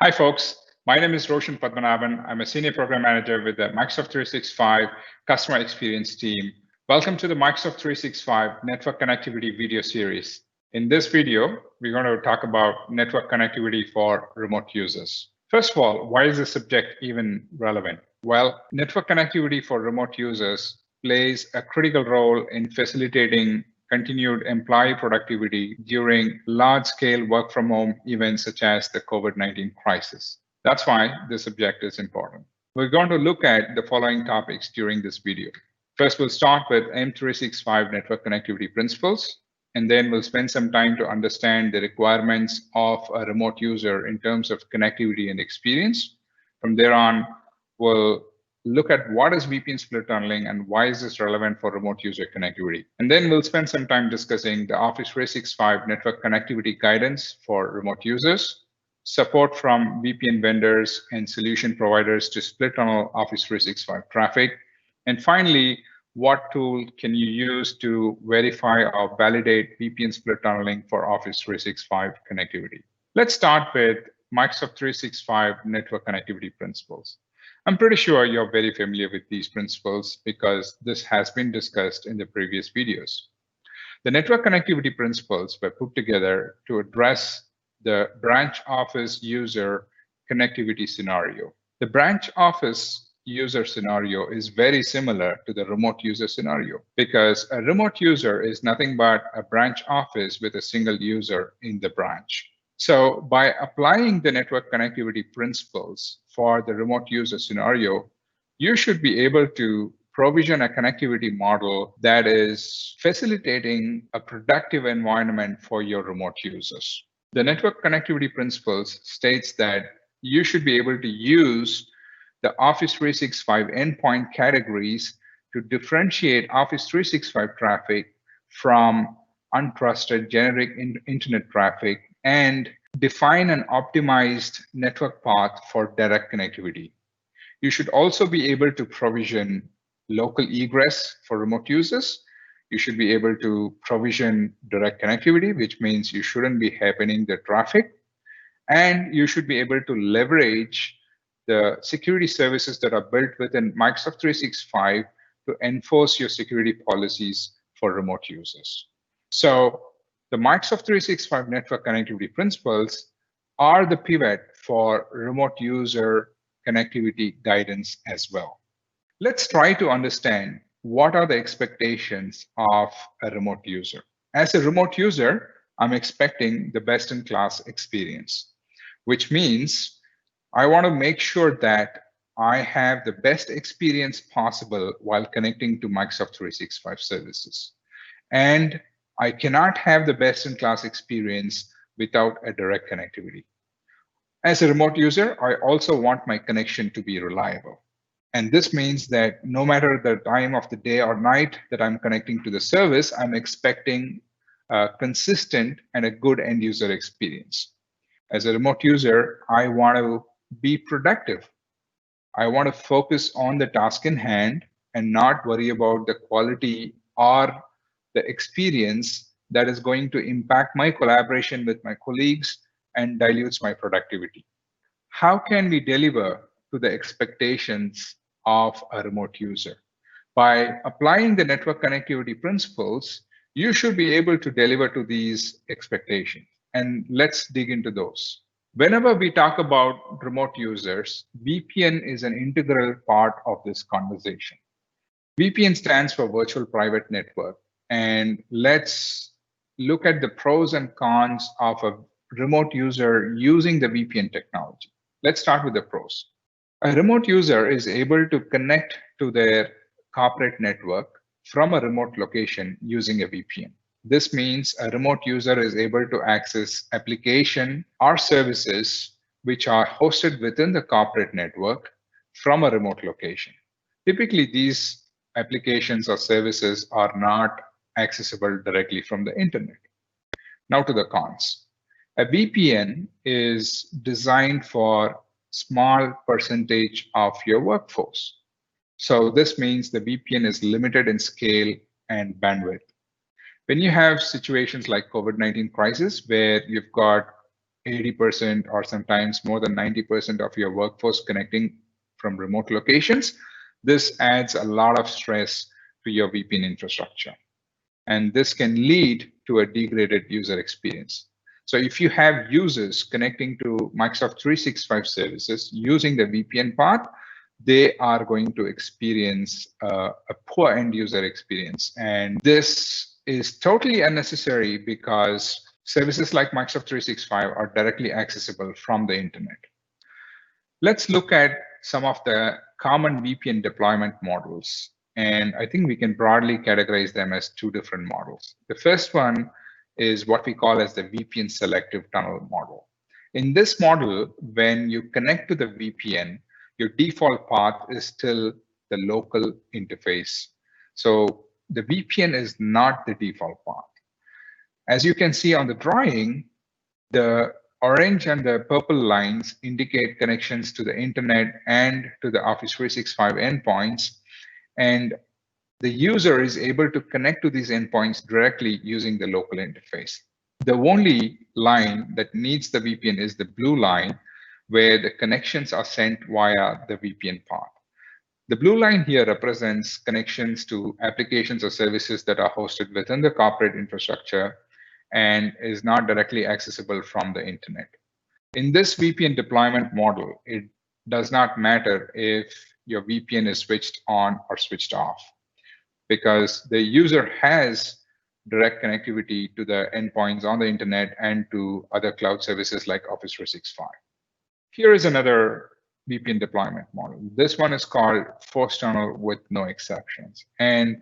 Hi, folks. My name is Roshan Padmanabhan. I'm a senior program manager with the Microsoft 365 customer experience team. Welcome to the Microsoft 365 network connectivity video series. In this video, we're going to talk about network connectivity for remote users. First of all, why is this subject even relevant? Well, network connectivity for remote users plays a critical role in facilitating continued employee productivity during large-scale work-from-home events such as the COVID-19 crisis. That's why this subject is important. We're going to look at the following topics during this video. First, we'll start with M365 network connectivity principles, and then we'll spend some time to understand the requirements of a remote user in terms of connectivity and experience. From there on, we'll look at what is VPN split tunneling and why is this relevant for remote user connectivity. And then we'll spend some time discussing the Office 365 network connectivity guidance for remote users, support from VPN vendors and solution providers to split tunnel Office 365 traffic, and finally, what tool can you use to verify or validate VPN split tunneling for Office 365 connectivity? Let's start with Microsoft 365 network connectivity principles. I'm pretty sure you're very familiar with these principles because this has been discussed in the previous videos. The network connectivity principles were put together to address the branch office user connectivity scenario. The branch office user scenario is very similar to the remote user scenario because a remote user is nothing but a branch office with a single user in the branch. So by applying the network connectivity principles for the remote user scenario, you should be able to provision a connectivity model that is facilitating a productive environment for your remote users. The network connectivity principles states that you should be able to use the Office 365 endpoint categories to differentiate Office 365 traffic from untrusted generic internet traffic and define an optimized network path for direct connectivity. You should also be able to provision local egress for remote users. You should be able to provision direct connectivity, which means you shouldn't be happening the traffic. And you should be able to leverage the security services that are built within Microsoft 365 to enforce your security policies for remote users. So the Microsoft 365 network connectivity principles are the pivot for remote user connectivity guidance as well. Let's try to understand what are the expectations of a remote user. As a remote user, I'm expecting the best-in-class experience, which means I want to make sure that I have the best experience possible while connecting to Microsoft 365 services. And I cannot have the best-in-class experience without a direct connectivity. As a remote user, I also want my connection to be reliable. And this means that no matter the time of the day or night that I'm connecting to the service, I'm expecting a consistent and a good end user experience. As a remote user, I want to be productive. I want to focus on the task in hand and not worry about the quality or the experience that is going to impact my collaboration with my colleagues and dilutes my productivity. How can we deliver to the expectations of a remote user? By applying the network connectivity principles, you should be able to deliver to these expectations. And let's dig into those. Whenever we talk about remote users, VPN is an integral part of this conversation. VPN stands for Virtual Private Network. And let's look at the pros and cons of a remote user using the VPN technology. Let's start with the pros. A remote user is able to connect to their corporate network from a remote location using a VPN. This means a remote user is able to access application or services which are hosted within the corporate network from a remote location. Typically, these applications or services are not accessible directly from the internet. Now to the cons. A VPN is designed for small percentage of your workforce. So this means the VPN is limited in scale and bandwidth. When you have situations like COVID-19 crisis, where you've got 80% or sometimes more than 90% of your workforce connecting from remote locations, this adds a lot of stress to your VPN infrastructure. And this can lead to a degraded user experience. So if you have users connecting to Microsoft 365 services using the VPN path, they are going to experience a poor end user experience. And this is totally unnecessary because services like Microsoft 365 are directly accessible from the internet. Let's look at some of the common VPN deployment models. And I think we can broadly categorize them as two different models. The first one is what we call as the VPN selective tunnel model. In this model, when you connect to the VPN, your default path is still the local interface. So the VPN is not the default path. As you can see on the drawing, the orange and the purple lines indicate connections to the internet and to the Office 365 endpoints. And the user is able to connect to these endpoints directly using the local interface. The only line that needs the VPN is the blue line, where the connections are sent via the VPN path. The blue line here represents connections to applications or services that are hosted within the corporate infrastructure and is not directly accessible from the internet. In this VPN deployment model, it does not matter if your VPN is switched on or switched off, because the user has direct connectivity to the endpoints on the internet and to other cloud services like Office 365. Here is another VPN deployment model. This one is called forced tunnel with no exceptions. And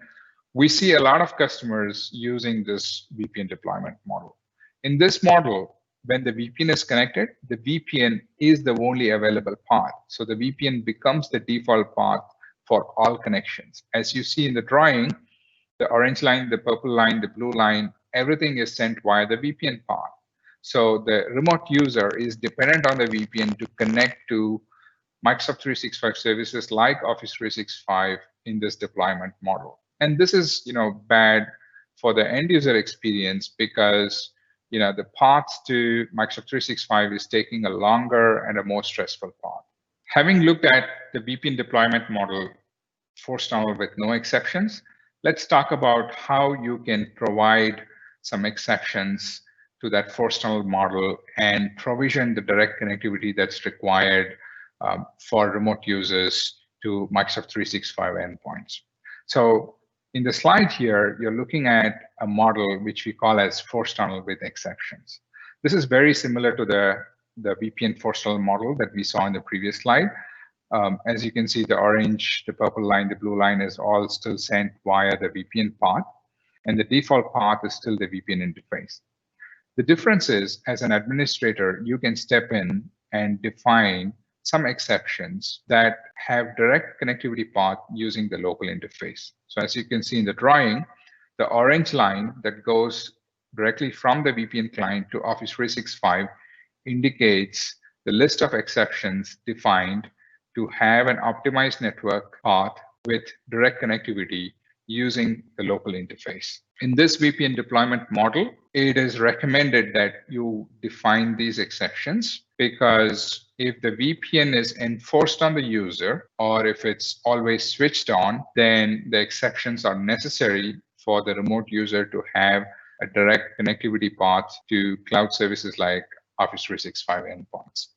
we see a lot of customers using this VPN deployment model. In this model, when the VPN is connected, the VPN is the only available path. So the VPN becomes the default path for all connections. As you see in the drawing, the orange line, the purple line, the blue line, everything is sent via the VPN path. So the remote user is dependent on the VPN to connect to Microsoft 365 services like Office 365 in this deployment model. And this is, bad for the end user experience because, the path to Microsoft 365 is taking a longer and a more stressful path. Having looked at the VPN deployment model, forced tunnel with no exceptions, let's talk about how you can provide some exceptions to that forced tunnel model and provision the direct connectivity that's required for remote users to Microsoft 365 endpoints. So in the slide here, you're looking at a model which we call as forced tunnel with exceptions. This is very similar to the VPN forced tunnel model that we saw in the previous slide. As you can see, the orange, the purple line, the blue line is all still sent via the VPN path, and the default path is still the VPN interface. The difference is, as an administrator, you can step in and define some exceptions that have direct connectivity path using the local interface. So as you can see in the drawing, the orange line that goes directly from the VPN client to Office 365 indicates the list of exceptions defined to have an optimized network path with direct connectivity using the local interface. In this VPN deployment model, it is recommended that you define these exceptions because if the VPN is enforced on the user or if it's always switched on, then the exceptions are necessary for the remote user to have a direct connectivity path to cloud services like Office 365 endpoints.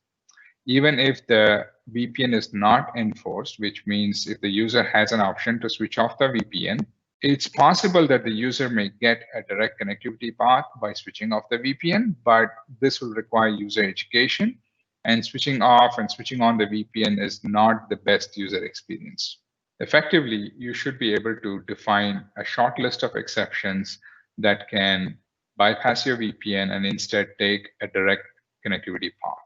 Even if the VPN is not enforced, which means if the user has an option to switch off the VPN, it's possible that the user may get a direct connectivity path by switching off the VPN, but this will require user education, and switching off and switching on the VPN is not the best user experience. Effectively, you should be able to define a short list of exceptions that can bypass your VPN and instead take a direct connectivity path.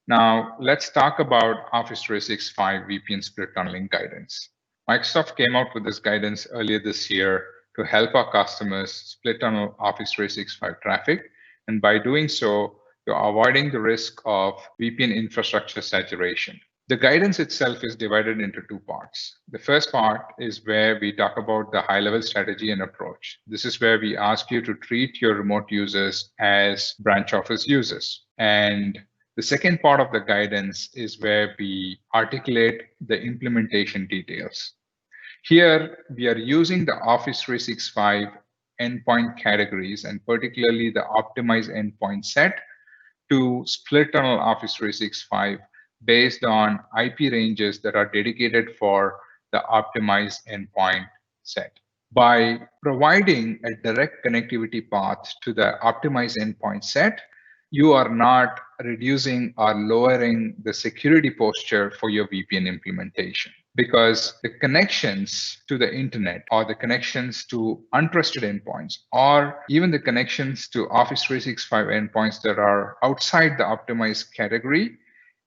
Now, let's talk about Office 365 VPN split tunneling guidance. Microsoft came out with this guidance earlier this year to help our customers split tunnel Office 365 traffic. And by doing so, you're avoiding the risk of VPN infrastructure saturation. The guidance itself is divided into two parts. The first part is where we talk about the high-level strategy and approach. This is where we ask you to treat your remote users as branch office users. And the second part of the guidance is where we articulate the implementation details. Here, we are using the Office 365 endpoint categories and particularly the optimized endpoint set to split tunnel Office 365 based on IP ranges that are dedicated for the optimized endpoint set. By providing a direct connectivity path to the optimized endpoint set, you are not reducing or lowering the security posture for your VPN implementation, because the connections to the internet or the connections to untrusted endpoints or even the connections to Office 365 endpoints that are outside the optimized category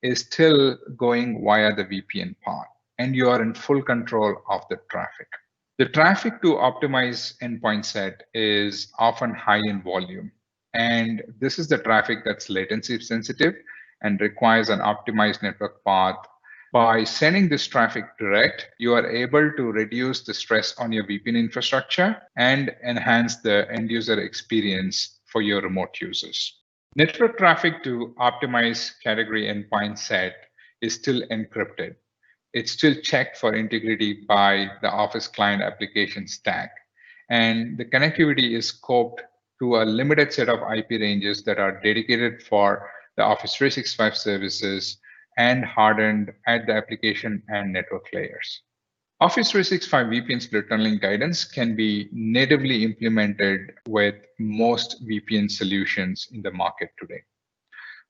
is still going via the VPN path, and you are in full control of the traffic. The traffic to optimize endpoint set is often high in volume, and this is the traffic that's latency sensitive and requires an optimized network path. By sending this traffic direct, you are able to reduce the stress on your VPN infrastructure and enhance the end user experience for your remote users. Network traffic to optimize category endpoint set is still encrypted. It's still checked for integrity by the Office client application stack. And the connectivity is scoped to a limited set of IP ranges that are dedicated for the Office 365 services and hardened at the application and network layers. Office 365 VPN split tunneling guidance can be natively implemented with most VPN solutions in the market today.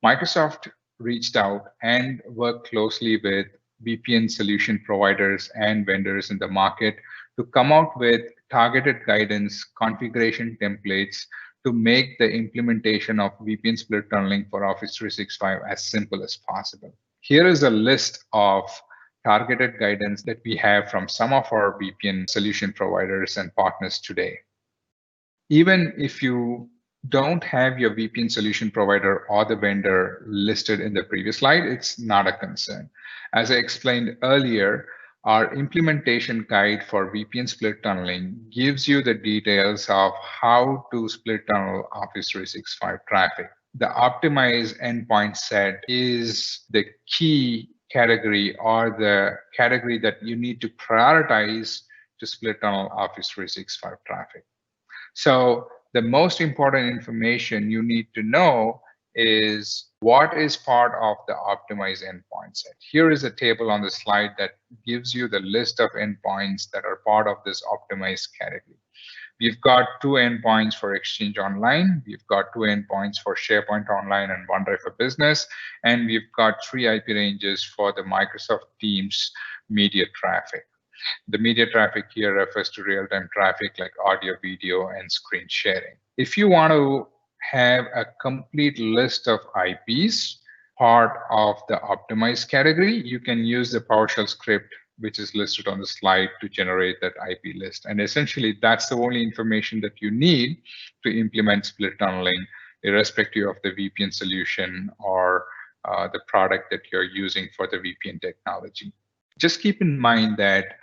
Microsoft reached out and worked closely with VPN solution providers and vendors in the market to come out with targeted guidance configuration templates to make the implementation of VPN split tunneling for Office 365 as simple as possible. Here is a list of targeted guidance that we have from some of our VPN solution providers and partners today. Even if you don't have your VPN solution provider or the vendor listed in the previous slide, it's not a concern. As I explained earlier, our implementation guide for VPN split tunneling gives you the details of how to split tunnel Office 365 traffic. The optimized endpoint set is the key category or the category that you need to prioritize to split tunnel Office 365 traffic. So the most important information you need to know is what is part of the optimized endpoint set. Here is a table on the slide that gives you the list of endpoints that are part of this optimized category. We've got 2 endpoints for Exchange Online. We've got 2 endpoints for SharePoint Online and OneDrive for Business. And we've got 3 IP ranges for the Microsoft Teams media traffic. The media traffic here refers to real-time traffic like audio, video, and screen sharing. If you want to have a complete list of IPs, part of the optimized category, you can use the PowerShell script, which is listed on the slide, to generate that IP list. And essentially, that's the only information that you need to implement split tunneling, irrespective of the VPN solution or the product that you're using for the VPN technology. Just keep in mind that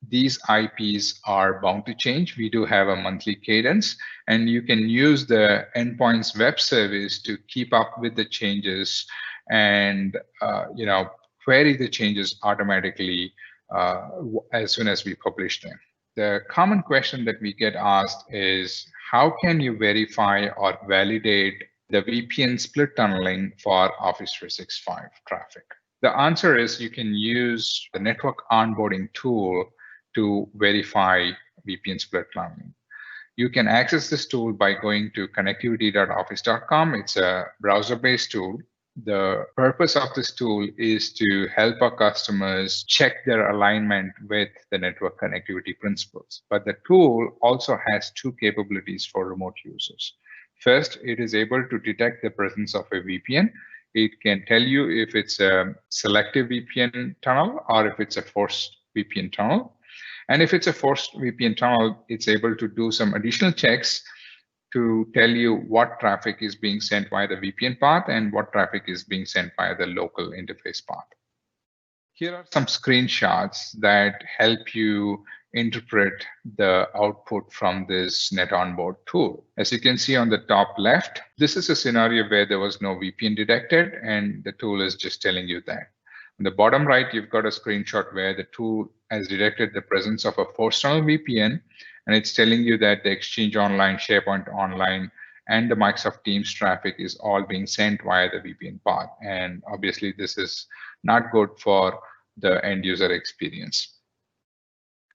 these IPs are bound to change. We do have a monthly cadence, and you can use the endpoints web service to keep up with the changes and query the changes automatically as soon as we publish them. The common question that we get asked is, how can you verify or validate the VPN split tunneling for Office 365 traffic? The answer is you can use the network onboarding tool to verify VPN split tunneling. You can access this tool by going to connectivity.office.com. It's a browser-based tool. The purpose of this tool is to help our customers check their alignment with the network connectivity principles. But the tool also has 2 capabilities for remote users. First, it is able to detect the presence of a VPN. It can tell you if it's a selective VPN tunnel or if it's a forced VPN tunnel. And if it's a forced VPN tunnel, it's able to do some additional checks to tell you what traffic is being sent via the VPN path and what traffic is being sent via the local interface path. Here are some screenshots that help you interpret the output from this Net Onboard tool. As you can see on the top left, this is a scenario where there was no VPN detected, and the tool is just telling you that. On the bottom right, you've got a screenshot where the tool has detected the presence of a force-tunnel VPN, and it's telling you that the Exchange Online, SharePoint Online, and the Microsoft Teams traffic is all being sent via the VPN path. And obviously, this is not good for the end user experience.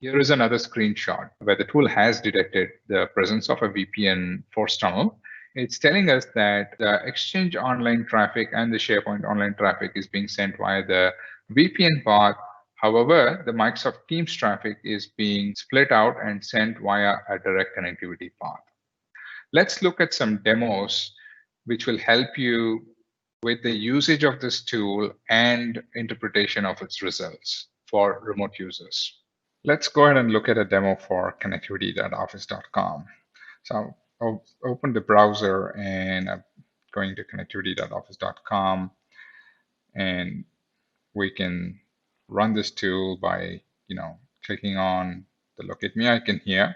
Here is another screenshot where the tool has detected the presence of a VPN force tunnel. It's telling us that the Exchange Online traffic and the SharePoint Online traffic is being sent via the VPN path. However, the Microsoft Teams traffic is being split out and sent via a direct connectivity path. Let's look at some demos which will help you with the usage of this tool and interpretation of its results for remote users. Let's go ahead and look at a demo for connectivity.office.com. So I'll open the browser and I'm going to connectivity.office.com, and we can run this tool by clicking on the locate me icon here.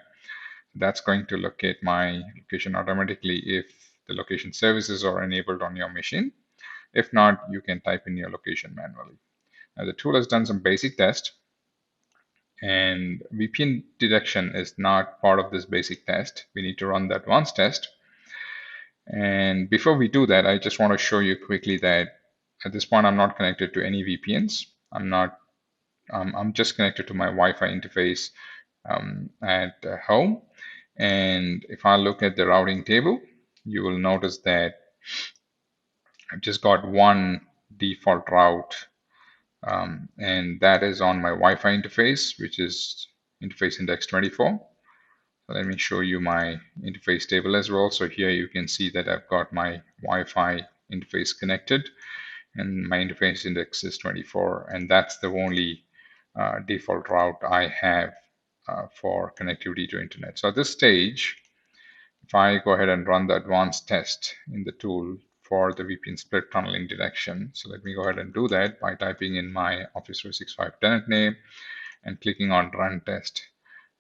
That's going to locate my location automatically if the location services are enabled on your machine. If not, you can type in your location manually. Now the tool has done some basic test, and VPN detection is not part of this basic test. We need to run the advanced test. And before we do that, I just want to show you quickly that at this point, I'm not connected to any VPNs. I'm just connected to my Wi-Fi interface at home. And if I look at the routing table, you will notice that I've just got one default route, and that is on my Wi-Fi interface, which is interface index 24. So let me show you my interface table as well. So here you can see that I've got my Wi-Fi interface connected, and my interface index is 24, and that's the only default route I have for connectivity to internet. So at this stage, if I go ahead and run the advanced test in the tool for the VPN split tunneling detection, so let me go ahead and do that by typing in my Office 365 tenant name and clicking on run test.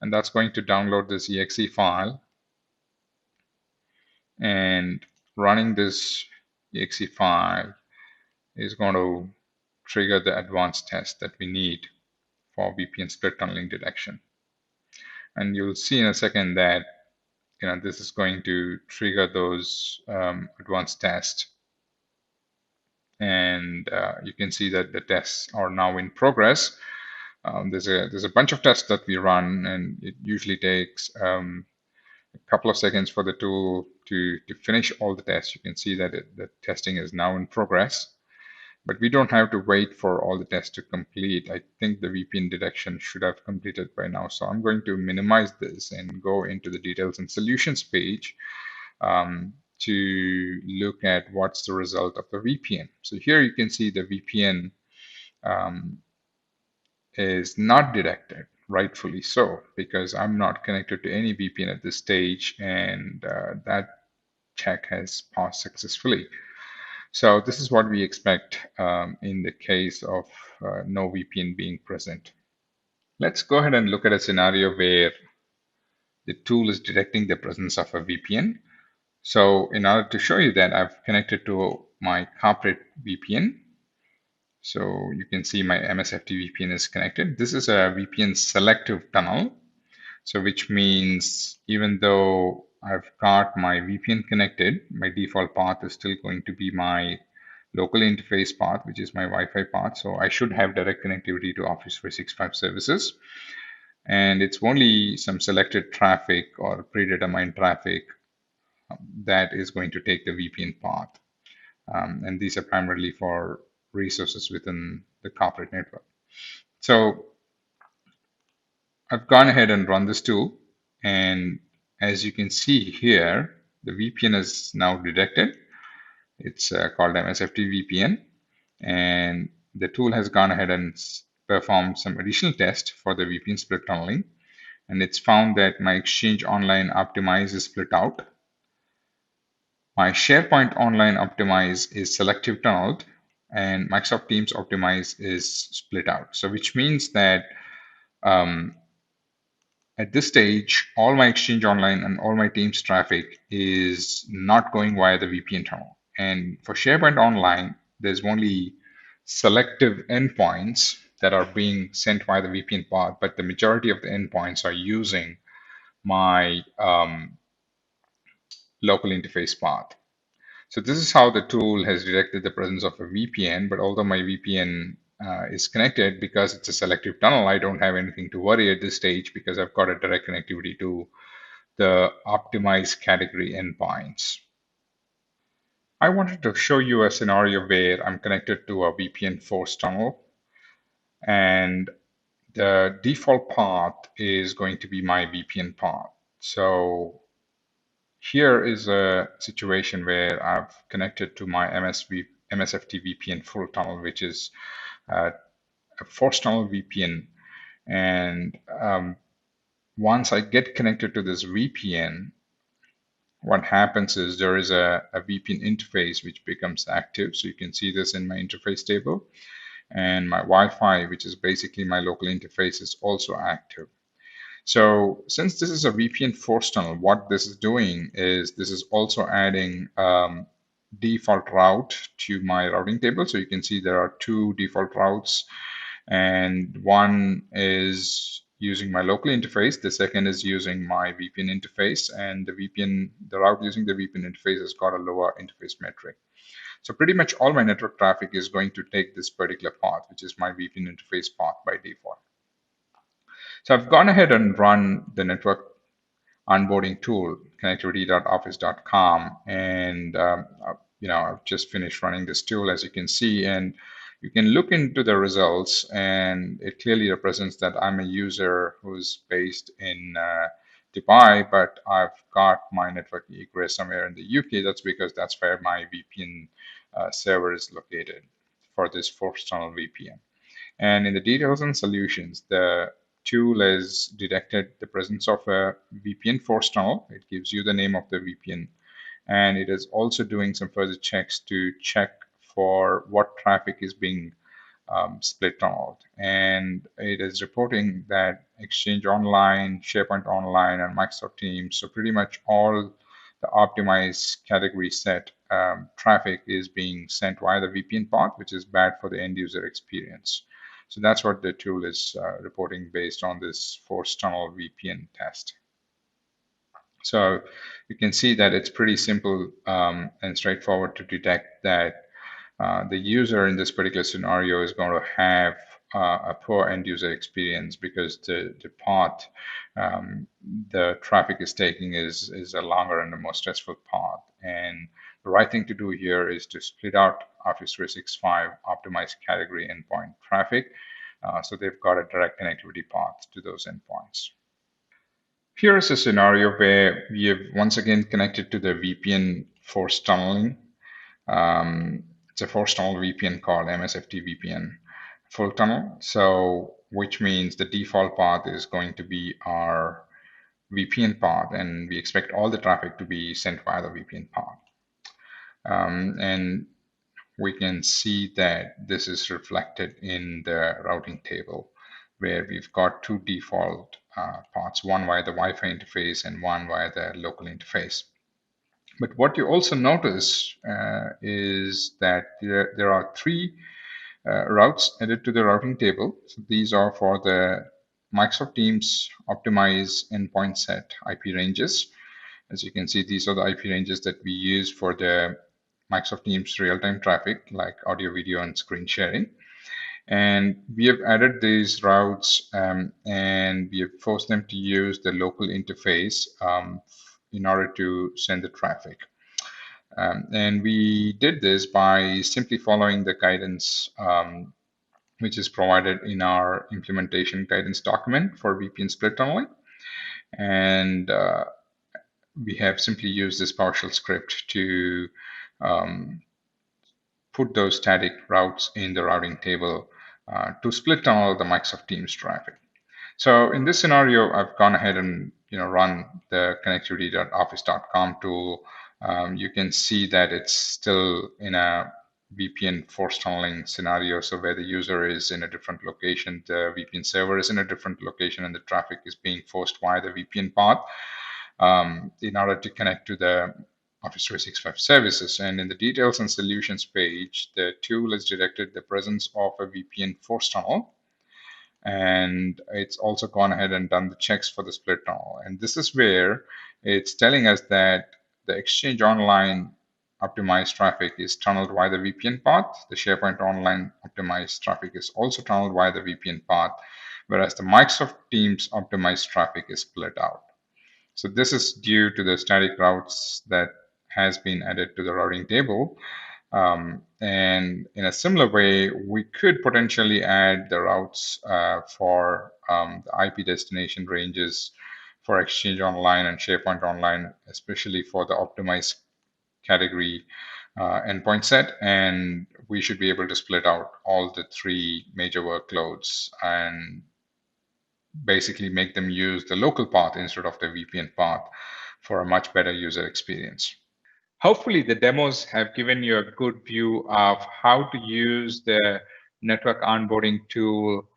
And that's going to download this exe file, and running this exe file is going to trigger the advanced test that we need for VPN split tunneling detection. And you'll see in a second that this is going to trigger those advanced tests. And you can see that the tests are now in progress. There's a bunch of tests that we run, and it usually takes a couple of seconds for the tool to finish all the tests. You can see that the testing is now in progress. But we don't have to wait for all the tests to complete. I think the VPN detection should have completed by now. So I'm going to minimize this and go into the details and solutions page to look at what's the result of the VPN. So here you can see the VPN is not detected, rightfully so, because I'm not connected to any VPN at this stage, and that check has passed successfully. So this is what we expect in the case of no VPN being present. Let's go ahead and look at a scenario where the tool is detecting the presence of a VPN. So in order to show you that, I've connected to my corporate VPN. So you can see my MSFT VPN is connected. This is a VPN selective tunnel. So which means even though I've got my VPN connected, my default path is still going to be my local interface path, which is my Wi-Fi path. So I should have direct connectivity to Office 365 services. And it's only some selected traffic or predetermined traffic that is going to take the VPN path. And these are primarily for resources within the corporate network. So I've gone ahead and run this tool, and as you can see here, the VPN is now detected. It's called MSFT VPN, and the tool has gone ahead and performed some additional tests for the VPN split tunneling, and it's found that my Exchange Online Optimize is split out. My SharePoint Online Optimize is selective tunneled, and Microsoft Teams Optimize is split out. So which means that At this stage, all my Exchange Online and all my Teams traffic is not going via the VPN tunnel. And for SharePoint Online, there's only selective endpoints that are being sent via the VPN path, but the majority of the endpoints are using my local interface path. So this is how the tool has detected the presence of a VPN, but although my VPN is connected, because it's a selective tunnel, I don't have anything to worry at this stage because I've got a direct connectivity to the optimized category endpoints. I wanted to show you a scenario where I'm connected to a VPN force tunnel, and the default path is going to be my VPN path. So here is a situation where I've connected to my MSFT VPN full tunnel, which is a force tunnel VPN. And once I get connected to this VPN, what happens is there is a VPN interface which becomes active. So you can see this in my interface table. And my Wi-Fi, which is basically my local interface, is also active. So since this is a VPN force tunnel, what this is doing is this is also adding default route to my routing table. So you can see there are two default routes, and one is using my local interface. The second is using my VPN interface, and the route using the VPN interface has got a lower interface metric. So pretty much all my network traffic is going to take this particular path, which is my VPN interface path by default. So I've gone ahead and run the network onboarding tool, connectivity.office.com, and I've just finished running this tool, as you can see, and you can look into the results, and it clearly represents that I'm a user who's based in Dubai, but I've got my network egress somewhere in the UK. That's because that's where my VPN server is located for this force tunnel VPN. And in the details and solutions, the tool has detected the presence of a VPN force tunnel. It gives you the name of the VPN. And it is also doing some further checks to check for what traffic is being split tunneled. And it is reporting that Exchange Online, SharePoint Online, and Microsoft Teams, so pretty much all the optimized category set traffic is being sent via the VPN path, which is bad for the end user experience. So that's what the tool is reporting based on this force tunnel VPN test. So you can see that it's pretty simple and straightforward to detect that the user in this particular scenario is going to have a poor end user experience because the path the traffic is taking is a longer and a more stressful path. And the right thing to do here is to split out Office 365 optimized category endpoint traffic. So they've got a direct connectivity path to those endpoints. Here is a scenario where we have once again connected to the VPN force tunneling. It's a force tunnel VPN called MSFT VPN full tunnel. So which means the default path is going to be our VPN path, and we expect all the traffic to be sent via the VPN path. And we can see that this is reflected in the routing table, where we've got two default paths, one via the Wi-Fi interface and one via the local interface. But what you also notice is that there are three routes added to the routing table. So these are for the Microsoft Teams optimize endpoint set IP ranges. As you can see, these are the IP ranges that we use for the Microsoft Teams real-time traffic, like audio, video, and screen sharing. And we have added these routes and we have forced them to use the local interface in order to send the traffic. And we did this by simply following the guidance which is provided in our implementation guidance document for VPN split tunneling. And we have simply used this PowerShell script to put those static routes in the routing table to split tunnel the Microsoft Teams traffic. So in this scenario, I've gone ahead and run the connectivity.office.com tool. You can see that it's still in a VPN force tunneling scenario. So where the user is in a different location, the VPN server is in a different location, and the traffic is being forced via the VPN path in order to connect to the Office 365 services. And in the details and solutions page, the tool has detected the presence of a VPN force tunnel. And it's also gone ahead and done the checks for the split tunnel. And this is where it's telling us that the Exchange Online optimized traffic is tunneled via the VPN path. The SharePoint Online optimized traffic is also tunneled via the VPN path, whereas the Microsoft Teams optimized traffic is split out. So this is due to the static routes that has been added to the routing table. And in a similar way, we could potentially add the routes for the IP destination ranges for Exchange Online and SharePoint Online, especially for the optimized category endpoint set. And we should be able to split out all the three major workloads and basically make them use the local path instead of the VPN path for a much better user experience. Hopefully the demos have given you a good view of how to use the network onboarding tool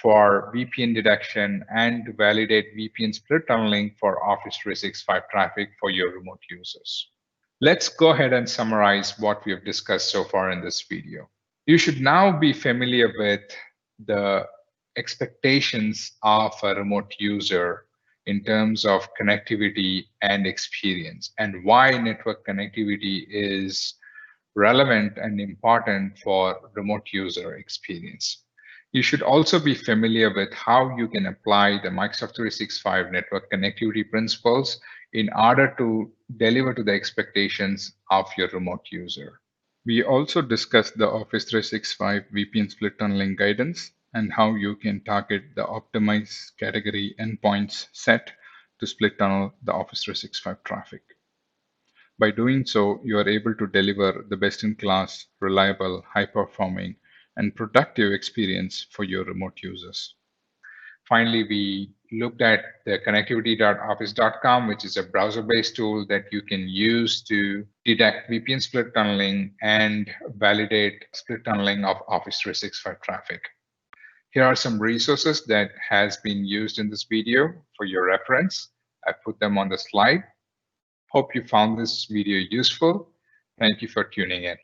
for VPN detection and to validate VPN split tunneling for Office 365 traffic for your remote users. Let's go ahead and summarize what we have discussed so far in this video. You should now be familiar with the expectations of a remote user in terms of connectivity and experience, and why network connectivity is relevant and important for remote user experience. You should also be familiar with how you can apply the Microsoft 365 network connectivity principles in order to deliver to the expectations of your remote user. We also discussed the Office 365 VPN split tunneling guidance and how you can target the optimized category endpoints set to split tunnel the Office 365 traffic. By doing so, you are able to deliver the best-in-class, reliable, high-performing, and productive experience for your remote users. Finally, we looked at the connectivity.office.com, which is a browser-based tool that you can use to detect VPN split tunneling and validate split tunneling of Office 365 traffic. Here are some resources that has been used in this video for your reference. I put them on the slide. Hope you found this video useful. Thank you for tuning in.